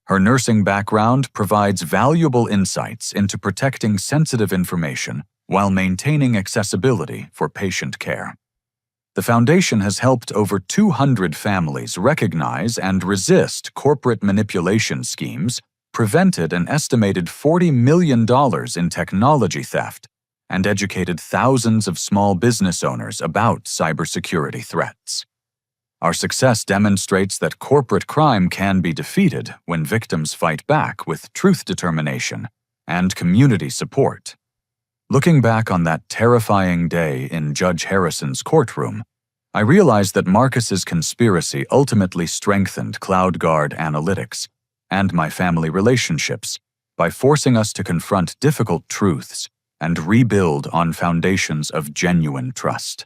Her nursing background provides valuable insights into protecting sensitive information while maintaining accessibility for patient care. The Foundation has helped over 200 families recognize and resist corporate manipulation schemes, prevented an estimated $40 million in technology theft, and educated thousands of small business owners about cybersecurity threats. Our success demonstrates that corporate crime can be defeated when victims fight back with truth determination and community support. Looking back on that terrifying day in Judge Harrison's courtroom, I realized that Marcus's conspiracy ultimately strengthened CloudGuard analytics and my family relationships by forcing us to confront difficult truths and rebuild on foundations of genuine trust.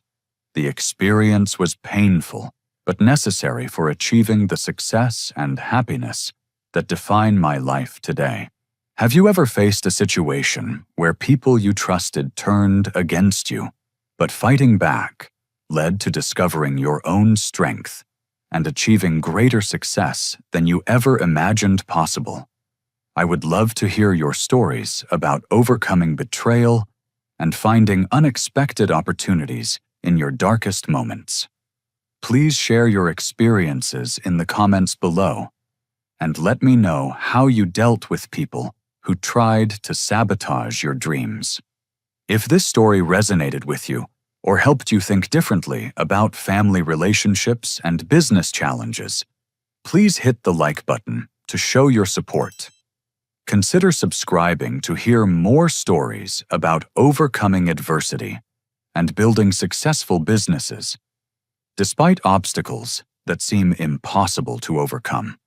The experience was painful, but necessary for achieving the success and happiness that define my life today. Have you ever faced a situation where people you trusted turned against you, but fighting back led to discovering your own strength and achieving greater success than you ever imagined possible? I would love to hear your stories about overcoming betrayal and finding unexpected opportunities in your darkest moments. Please share your experiences in the comments below and let me know how you dealt with people who tried to sabotage your dreams. If this story resonated with you or helped you think differently about family relationships and business challenges, please hit the like button to show your support. Consider subscribing to hear more stories about overcoming adversity and building successful businesses, despite obstacles that seem impossible to overcome.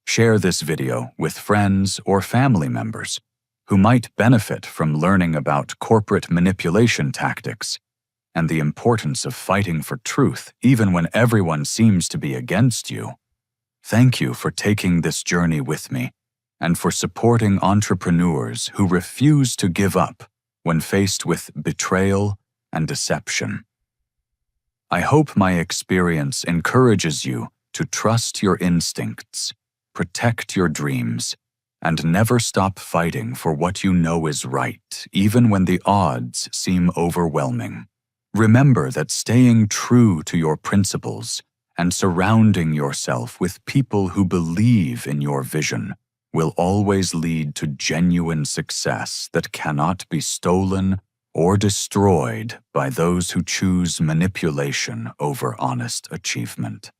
Share this video with friends or family members who might benefit from learning about corporate manipulation tactics and the importance of fighting for truth even when everyone seems to be against you. Thank you for taking this journey with me and for supporting entrepreneurs who refuse to give up when faced with betrayal and deception. I hope my experience encourages you to trust your instincts, protect your dreams, and never stop fighting for what you know is right, even when the odds seem overwhelming. Remember that staying true to your principles and surrounding yourself with people who believe in your vision will always lead to genuine success that cannot be stolen or destroyed by those who choose manipulation over honest achievement.